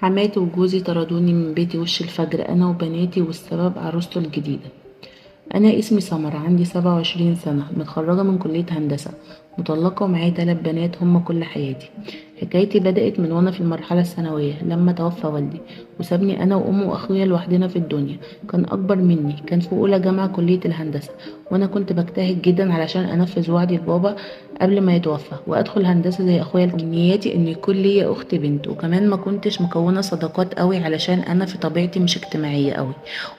حماتي وجوزي طردوني من بيتي وش الفجر، أنا وبناتي، والسبب عروسته الجديدة. أنا اسمي سمر، عندي 27 سنة، متخرجة من كلية هندسة، مطلقة ومعايا 3 بنات هم كل حياتي. حكايتي بدأت من وأنا في المرحلة الثانوية لما توفى والدي وسابني أنا وأمي وأخويا لوحدنا في الدنيا. كان أكبر مني، كان في أولى جامعة كلية الهندسة، وأنا كنت بجتهد جدا علشان أنفذ وعدي لبابا قبل ما يتوفى وأدخل هندسة زي أخويا. نياتي إن يكون ليا أخت بنت، وكمان ما كنتش مكونة صداقات قوي علشان أنا في طبيعتي مش اجتماعية قوي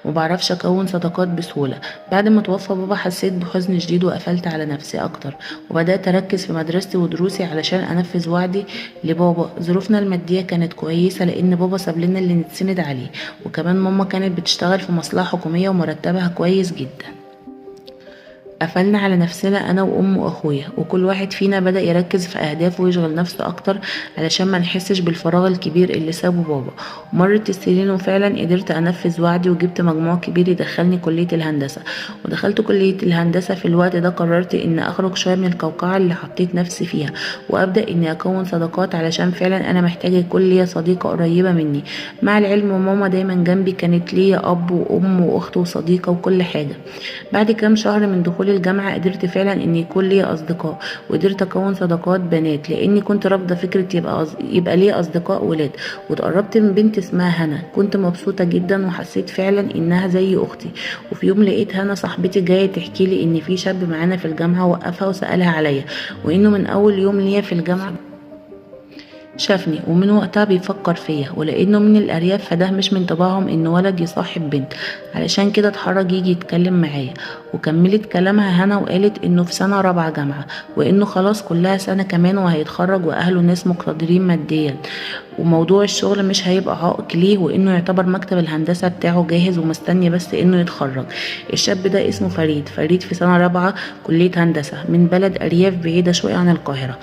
ومبعرفش أكون صداقات بسهولة. بعد ما توفى بابا حسيت بحزن شديد وقفلت على نفسي اكتر، وبدأت اركز في مدرستي ودروسي علشان انفذ وعدي لبابا. ظروفنا المادية كانت كويسة لان بابا ساب لنا اللي نتسند عليه، وكمان ماما كانت بتشتغل في مصلحة حكومية ومرتبها كويس جدا. قفلنا على نفسنا انا وام واخويا، وكل واحد فينا بدأ يركز في اهدافه ويشغل نفسه اكتر علشان ما نحسش بالفراغ الكبير اللي سابه بابا. مرت السنين وفعلا قدرت انفذ وعدي وجبت مجموع كبير يدخلني كلية الهندسة. ودخلت كلية الهندسة في الوقت ده قررت ان اخرج شوية من القوقعة اللي حطيت نفسي فيها، وابدأ اني اكون صداقات علشان فعلا انا محتاجة يكون ليا صديقة قريبة مني. مع العلم ماما دايما جنبي، كانت ليا اب وام واخت وصديقة وكل حاجة. بعد كام شهر من دخول الجامعة قدرت فعلا ان يكون لي اصدقاء، وقدرت اكون صداقات بنات لاني كنت رافضة فكرة يبقى لي اصدقاء ولاد. واتقربت من بنت اسمها هنا، كنت مبسوطة جدا وحسيت فعلا انها زي اختي. وفي يوم لقيت هنا صاحبتي جاية تحكي لي ان في شاب معانا في الجامعة وقفها وسألها عليا، وانه من اول يوم ليا في الجامعة شافني ومن وقتها بيفكر فيا، ولانه من الارياف فده مش من طباعهم ان ولد يصاحب بنت، علشان كده اتحرج يجي يتكلم معايا. وكملت كلامها هنا وقالت انه في سنة رابعة جامعة، وانه خلاص كلها سنة كمان وهيتخرج، واهله ناس مقتدرين ماديا، وموضوع الشغل مش هيبقى عائق ليه، وانه يعتبر مكتب الهندسة بتاعه جاهز ومستني بس انه يتخرج. الشاب ده اسمه فريد في سنة رابعة كلية هندسة من بلد ارياف بعيدة شوية عن القاهرة،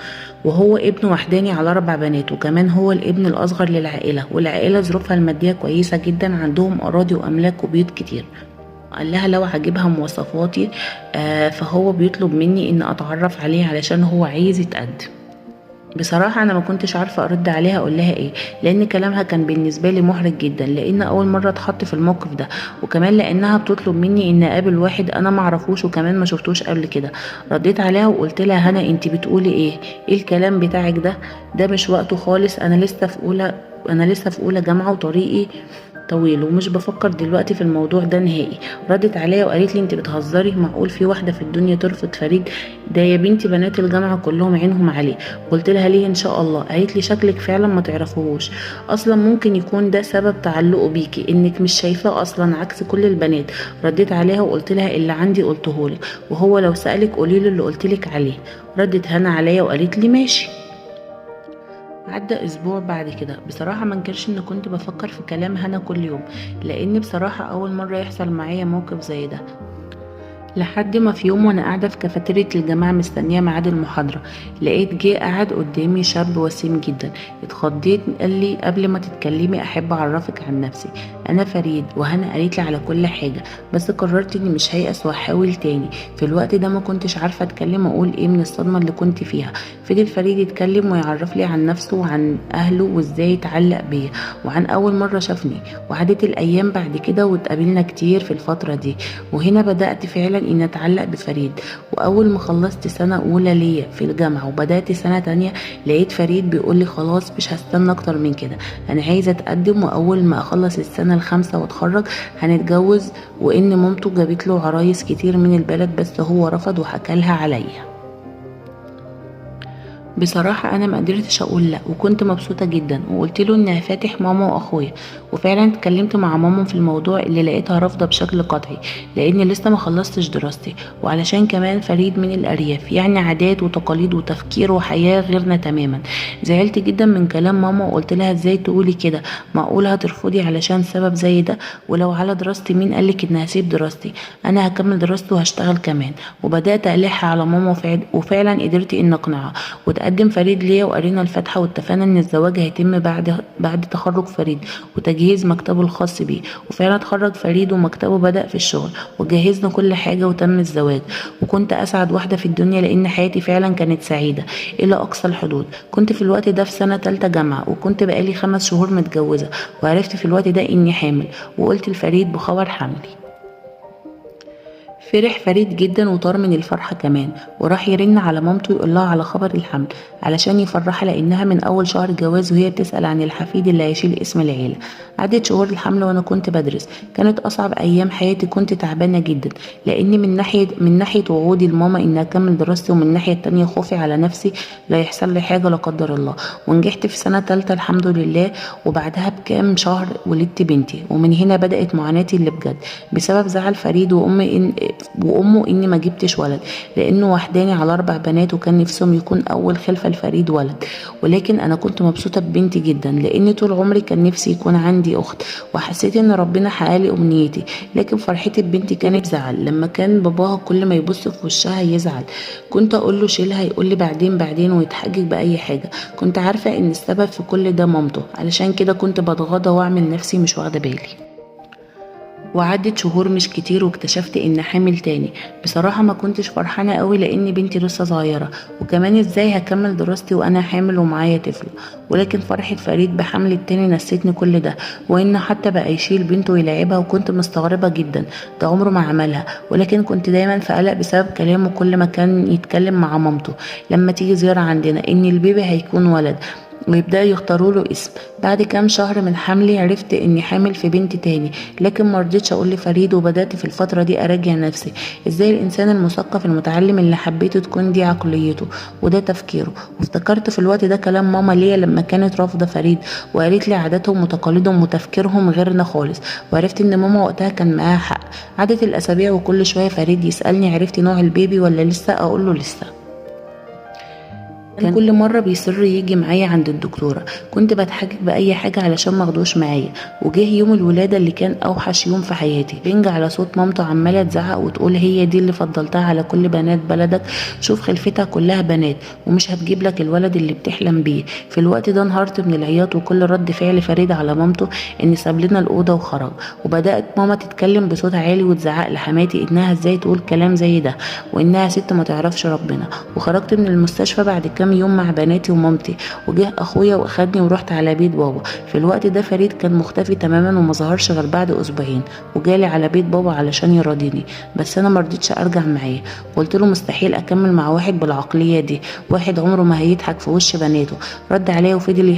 وهو ابن وحداني على 4 بنات، وكمان هو الابن الاصغر للعائلة، والعائلة ظروفها المادية كويسة جدا، عندهم اراضي واملاك وبيوت كتير. قال لها لو عجبها مواصفاتي فهو بيطلب مني ان اتعرف عليه علشان هو عايز يتقدم. بصراحة أنا ما كنتش عارفة أرد عليها أقول لها إيه، لأن كلامها كان بالنسبة لي محرج جدا، لأن أول مرة اتحط في الموقف ده، وكمان لأنها بتطلب مني إن أقابل واحد أنا ما أعرفوش وكمان ما شفتوش قبل كده. رديت عليها وقلت لها هنا أنت بتقولي إيه الكلام بتاعك ده مش وقته خالص. أنا لسه في أولى جامعة وطريقي طويل ومش بفكر دلوقتي في الموضوع ده نهائي. ردت عليا وقالت لي انت بتهزري، معقول في واحده في الدنيا ترفض فريد؟ ده يا بنتي بنات الجامعه كلهم عينهم عليه. قلت لها ليه ان شاء الله؟ قالت لي شكلك فعلا ما تعرفوهوش، اصلا ممكن يكون ده سبب تعلقه بيكي، انك مش شايفاه اصلا عكس كل البنات. رديت عليها وقلت لها اللي عندي قلتهولك، وهو لو سالك قولي له اللي قلتلك عليه. ردت هنا عليا وقالت لي ماشي. عدى اسبوع بعد كده، بصراحة ما انكرش ان كنت بفكر في كلام هنا كل يوم، لان بصراحة اول مرة يحصل معايا موقف زي ده. لحد ما في يوم وانا قاعده في كافيتيريا الجامعه مستنيه ميعاد المحاضره، لقيت جه قاعد قدامي شاب وسيم جدا. اتخضيت، قال لي قبل ما تتكلمي احب اعرفك عن نفسي، انا فريد. وهنا قالت لي على كل حاجه، بس قررت اني مش هيأس وهحاول تاني. في الوقت ده ما كنتش عارفه اتكلم اقول ايه من الصدمه اللي كنت فيها. فضل فريد يتكلم ويعرف لي عن نفسه وعن اهله وازاي اتعلق بيا وعن اول مره شافني. وعدت الايام بعد كده واتقابلنا كتير في الفتره دي، وهنا بدأت فعلا اني اتعلق بفريد. واول ما خلصت سنة اولى ليا في الجامعة وبدأت سنة تانية، لقيت فريد بيقول لي خلاص مش هستنى اكتر من كده، انا عايزة اتقدم، واول ما اخلص السنة الخامسة واتخرج هنتجوز، وان مامته جابت له عرايس كتير من البلد بس هو رفض وحكى لها عليا. بصراحة أنا ما قدرتش أقول لأ، وكنت مبسوطة جدا، وقلت له إني هفاتح ماما وأخويا. وفعلا اتكلمت مع ماما في الموضوع اللي لقيتها رافضة بشكل قطعي، لأني لسه ما خلصتش دراستي، وعلشان كمان فريد من الأرياف، يعني عادات وتقاليد وتفكير وحياة غيرنا تماما. زعلت جدا من كلام ماما وقلت لها ازاي تقولي كده، معقول هترفضي علشان سبب زي ده؟ ولو على دراستي مين قالك إني هسيب دراستي؟ أنا هكمل دراستي وهشتغل كمان. وبدأت ألح على ماما وفعلا قدرت إن أقنعها، قدم فريد ليا وقرينا الفاتحة واتفقنا ان الزواج هيتم بعد تخرج فريد وتجهيز مكتبه الخاص بيه. وفعلا اتخرج فريد ومكتبه بدأ في الشغل وجهزنا كل حاجة وتم الزواج. وكنت اسعد واحدة في الدنيا لان حياتي فعلا كانت سعيدة الى اقصى الحدود. كنت في الوقت ده في سنة تالتة جامعة وكنت بقالي 5 شهور متجوزة، وعرفت في الوقت ده اني حامل وقلت لفريد بخبر حملي. فرح فريد جدا وطار من الفرحة كمان، وراح يرن على مامته يقول لها على خبر الحمل علشان يفرحها، لانها من اول شهر جواز وهي بتسأل عن الحفيد اللي هيشيل اسم العيلة. عدت شهور الحمل وانا كنت بدرس، كانت اصعب ايام حياتي، كنت تعبانة جدا لاني من ناحية وعودي لماما اني اكمل دراستي، ومن الناحية التانية خوفي على نفسي لا يحصل لي حاجة لا قدر الله. ونجحت في سنة تالتة الحمد لله، وبعدها بكام شهر ولدت بنتي. ومن هنا بدأت معاناتي اللي بجد بسبب زعل فريد وامه اني ما جبتش ولد، لانه وحداني على 4 بنات وكان نفسهم يكون اول خلفة لفريد ولد. ولكن انا كنت مبسوطة ببنتي جدا لاني طول عمري كان نفسي يكون عندي اخت، وحسيت ان ربنا حقق لي امنيتي. لكن فرحتي ببنتي كانت زعل لما كان باباها كل ما يبص في وشها يزعل. كنت اقول له شيلها يقول لي بعدين ويتحجج باي حاجة. كنت عارفة ان السبب في كل ده مامته، علشان كده كنت بتغاضى واعمل نفسي مش واخدة بالي. وعدت شهور مش كتير واكتشفت ان حامل تاني. بصراحة ما كنتش فرحانة قوي لان بنتي لسه صغيرة، وكمان ازاي هكمل دراستي وانا حامل ومعايا طفل. ولكن فرحة فريد بحمل التاني نسيتني كل ده، وانه حتى بقى يشيل بنته ويلعبها، وكنت مستغربة جدا، ده عمره ما عملها. ولكن كنت دايما في قلق بسبب كلامه كل ما كان يتكلم مع مامته لما تيجي زيارة عندنا ان البيبي هيكون ولد ويبدأ يختاروا له اسم. بعد كام شهر من حملي عرفت اني حامل في بنت تاني، لكن مرضتش اقول لفريد، وبدأت في الفترة دي اراجع نفسي ازاي الانسان المثقف المتعلم اللي حبيته تكون دي عقليته وده تفكيره. وافتكرت في الوقت ده كلام ماما ليا لما كانت رافضة فريد وقالت لي عاداتهم وتقاليدهم وتفكيرهم غيرنا خالص، وعرفت ان ماما وقتها كان معاها حق. عدت الاسابيع وكل شوية فريد يسألني عرفتي نوع البيبي ولا لسه، اقول له لسه. كان كل مرة بيصر يجي معايا عند الدكتورة، كنت بتحجج بأي حاجة علشان ماخدوش معايا. وجه يوم الولادة اللي كان أوحش يوم في حياتي، بنج على صوت مامته عمالة تزعق وتقول هي دي اللي فضلتها على كل بنات بلدك، شوف خلفتها كلها بنات ومش هتجيب لك الولد اللي بتحلم بيه. في الوقت ده انهارت من العياط، وكل رد فعل فريد على مامته ان ساب لنا الأوضة وخرج. وبدأت ماما تتكلم بصوت عالي وتزعق لحماتي انها ازاي تقول كلام زي ده، وانها ست ما تعرفش ربنا. وخرجت من المستشفى بعد كام يوم مع بناتي ومامتي، وجه اخويا واخدني ورحت على بيت بابا. في الوقت ده فريد كان مختفي تماما وما ظهرش غير بعد اسبوعين، وجالي على بيت بابا علشان يراضيني، بس انا مرضتش ارجع معاه. قلت له مستحيل اكمل مع واحد بالعقليه دي، واحد عمره ما هيضحك في وش بناته. رد عليا وفضل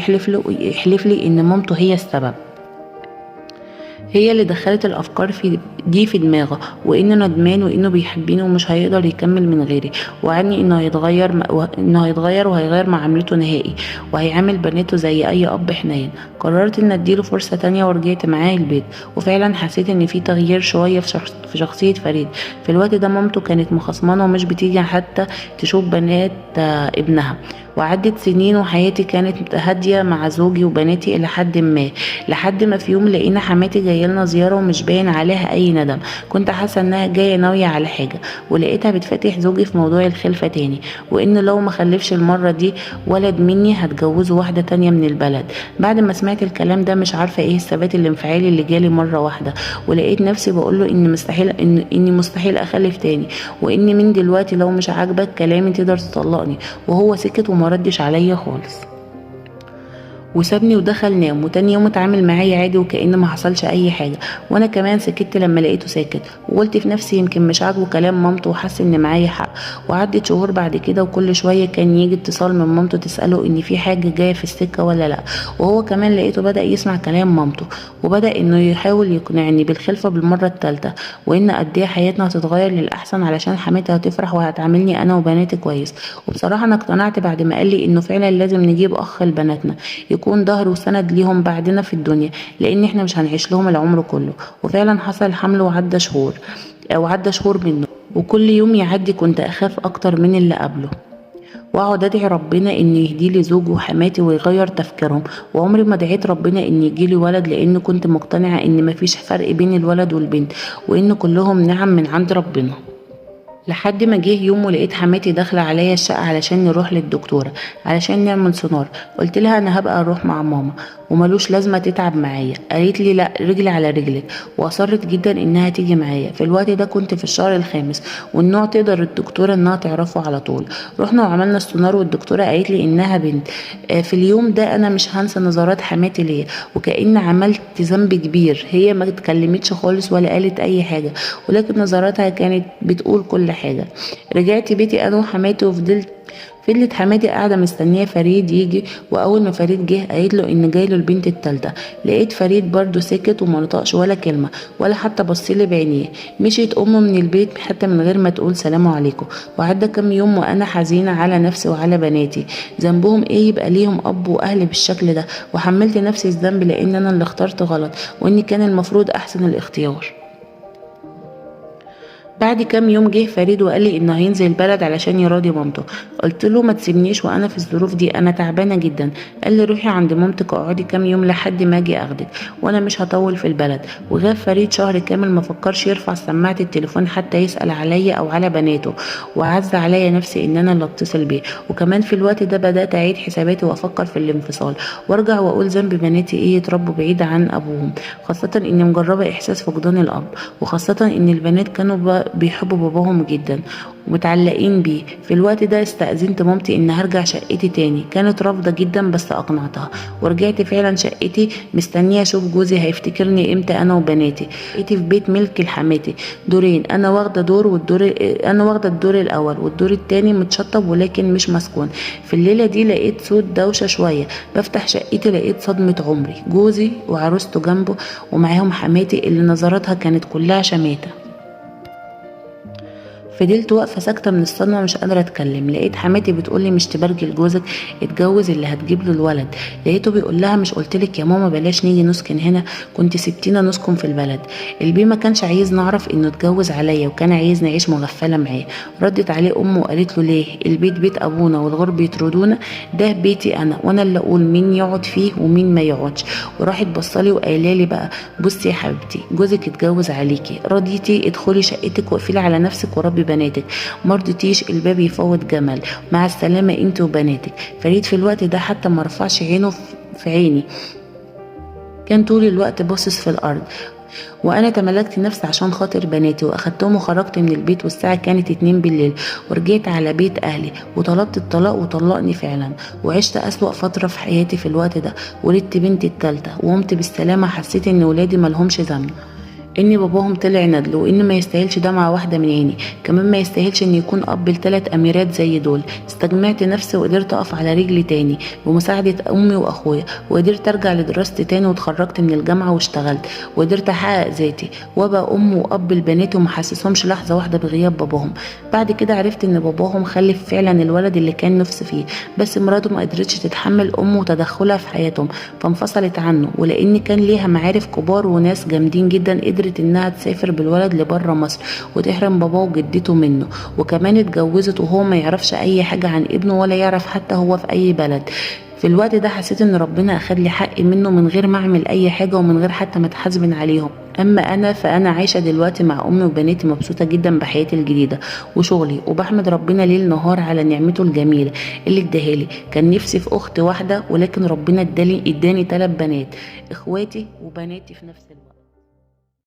يحلف لي ان مامته هي السبب، هي اللي دخلت الافكار في دماغه، وانه ندمان وانه بيحبني ومش هيقدر يكمل من غيري، وعني انه هيتغير وهيغير معاملته نهائي، وهيعامل بناته زي اي اب حنين. قررت ان اديله فرصة تانية ورجعت معاه البيت، وفعلا حسيت ان في تغيير شوية في شخصية فريد. في الوقت ده مامته كانت مخصمانة ومش بتيجي حتى تشوف بنات ابنها. وعدت سنين وحياتي كانت هادية مع زوجي وبناتي إلى لحد ما في يوم لقينا حماتي جاية لنا زيارة ومش باين عليها أي ندم. كنت حاسة إنها جاية ناوية على حاجة، ولقيتها بتفتح زوجي في موضوع الخلفة تاني، وإن لو ما خلفش المرة دي ولد مني هتجوزه واحدة تانية من البلد. بعد ما سمعت الكلام ده مش عارفة إيه الثبات الانفعالي اللي جالي مرة واحدة، ولقيت نفسي بقوله إني مستحيل أخلف تاني، وإني من دلوقتي لو مش عاجبك كلامي تقدر تطلقني. وهو سكت وما ردش عليا خالص وسابني ودخل نام. وتاني يوم اتعامل معايا عادي وكأن ما حصلش اي حاجه، وانا كمان سكت لما لقيته ساكت، وقلت في نفسي يمكن مش عاجبه كلام مامته وحس ان معايا حق. وعدت شهور بعد كده، وكل شويه كان يجي اتصال من مامته تساله ان في حاجه جايه في السكه ولا لا، وهو كمان لقيته بدا يسمع كلام مامته، وبدا انه يحاول يقنعني بالخلفه بالمره الثالثه، وان قد ايه حياتنا هتتغير للاحسن علشان حماتي هتفرح وهتعاملني انا وبناتي كويس. وبصراحه انا اقتنعت بعد ما قال لي انه فعلا لازم نجيب اخ لبناتنا يكون ظهر وسند ليهم بعدنا في الدنيا، لان احنا مش هنعيش لهم العمر كله. وفعلا حصل الحمل وعدى شهور منه، وكل يوم يعدي كنت اخاف اكتر من اللي قبله، واقعد ادعي ربنا ان يهدي لي زوجي وحماتي ويغير تفكيرهم. وعمري ما دعيت ربنا ان يجي لي ولد، لان كنت مقتنعه ان مفيش فرق بين الولد والبنت، وان كلهم نعم من عند ربنا. لحد ما جه يوم ولقيت حماتي داخله عليا الشقه علشان نروح للدكتوره علشان نعمل سونار. قلت لها انا هبقى اروح مع ماما وملوش لازمه تتعب معايا. قالت لي لا، رجلي على رجلك، واصرت جدا انها تيجي معايا. في الوقت ده كنت في الشهر الخامس، والنوع تقدر الدكتوره انها تعرفه على طول. رحنا وعملنا السونار والدكتوره قالت لي انها بنت. في اليوم ده انا مش هنسى نظرات حماتي ليا، وكأن عملت ذنب كبير. هي ما اتكلمتش خالص ولا قالت اي حاجه، ولكن نظراتها كانت بتقول كل حاجه. رجعت بيتي انا وحماتي فضلت حماتي قاعده مستنيه فريد يجي. واول ما فريد جه قالت له ان جاي له البنت التالتة. لقيت فريد برضو سكت وما نطقش ولا كلمه ولا حتى بصلي بعينيه. مشيت امه من البيت حتى من غير ما تقول سلام عليكم. وعدى كام يوم وانا حزينه على نفسي وعلى بناتي. ذنبهم ايه يبقى ليهم اب واهل بالشكل ده؟ وحملت نفسي الذنب لان انا اللي اخترت غلط، واني كان المفروض احسن الاختيار. بعد كام يوم جه فريد وقال لي انه هينزل البلد علشان يراضي مامته. قلت له ما تسيبنيش وانا في الظروف دي، انا تعبانه جدا. قال لي روحي عند مامتك اقعدي كام يوم لحد ما اجي اخدك، وانا مش هطول في البلد. وغاب فريد شهر كامل، ما فكرش يرفع سماعه التليفون حتى يسال عليا او على بناته. وعز عليا نفسي ان انا اللي اتصل بيه. وكمان في الوقت ده بدات اعيد حساباتي وافكر في الانفصال، وارجع واقول ذنب بناتي ايه يتربوا بعيد عن ابوهم، خاصه اني مجربه احساس فقدان الاب، وخاصه ان البنات كانوا بيحبوا باباهم جدا ومتعلقين بيه. في الوقت ده استأذنت مامتي ان هرجع شقتي تاني. كانت رافضة جدا بس اقنعتها، ورجعت فعلا شقتي مستنية اشوف جوزي هيفتكرني امتى انا وبناتي. شقتي في بيت ملك لحماتي، دورين، انا واخدة الدور الاول، والدور التاني متشطب ولكن مش مسكون. في الليلة دي لقيت صوت دوشة شوية. بفتح شقتي لقيت صدمة عمري، جوزي وعروسته جنبه ومعاهم حماتي اللي نظراتها كانت كلها شماتة. فضلت واقفه ساكته من الصدمه مش قادره اتكلم. لقيت حماتي بتقولي مش تبرجل جوزك، اتجوز اللي هتجيب له الولد. لقيته بيقول لها مش قلتلك يا ماما بلاش نيجي نسكن هنا؟ كنت سبتينا نسكن في البلد. البيه ما كانش عايز نعرف انه اتجوز عليا، وكان عايز نعيش مغفله معاه. ردت عليه امه وقالت له ليه؟ البيت بيت ابونا والغرب يطردونا؟ ده بيتي انا، وانا اللي اقول مين يقعد فيه ومين ما يقعدش. وراحت بصلي وقايله لي بقى بصي يا حبيبتي، جوزك اتجوز عليكي، رضيتي ادخلي شقتك واقفلي على نفسك وربي بناتك. مرضتيش الباب يفوت جمل، مع السلامه انت وبناتك. فريد في الوقت ده حتى ما رفعش عينه في عيني، كان طول الوقت باصص في الارض. وانا تملكت نفسي عشان خاطر بناتي، واخدتهم وخرجت من البيت والساعه كانت 2 بالليل. ورجعت على بيت اهلي وطلبت الطلاق، وطلقني فعلا. وعشت اسوأ فتره في حياتي في الوقت ده. ولدت بنتي التالتة وقمت بالسلامه. حسيت ان ولادي ملهمش ذنب، ان باباهم طلع ندل، وان ما يستاهلش دمعة واحدة من عيني. كمان ما يستاهلش ان يكون اب ل3 اميرات زي دول. استجمعت نفسي وقدرت اقف على رجلي تاني بمساعدة امي واخويا، وقدرت ارجع لدراستي تاني، واتخرجت من الجامعة واشتغلت، وقدرت احقق ذاتي وابقى ام واب لبناتي، ومحسسهمش لحظة واحدة بغياب باباهم. بعد كده عرفت ان باباهم خلف فعلا الولد اللي كان نفسي فيه، بس مراته ما قدرتش تتحمل امه وتدخلها في حياتهم فانفصلت عنه. ولان كان ليها معارف كبار وناس جامدين جدا، قدرت انها تسافر بالولد لبره مصر وتحرم باباه وجدته منه. وكمان اتجوزت وهو ما يعرفش اي حاجة عن ابنه، ولا يعرف حتى هو في اي بلد. في الوقت ده حسيت ان ربنا اخد لي حقي منه من غير ما اعمل اي حاجة، ومن غير حتى ما اتحاسبن عليهم. اما انا فانا عايشة دلوقتي مع امي وبناتي، مبسوطة جدا بحياتي الجديدة وشغلي، وبحمد ربنا ليل نهار على نعمته الجميلة اللي اداهالي. كان نفسي في اخت واحدة، ولكن ربنا اداني 3 بنات، اخواتي وبناتي في نفس الوقت.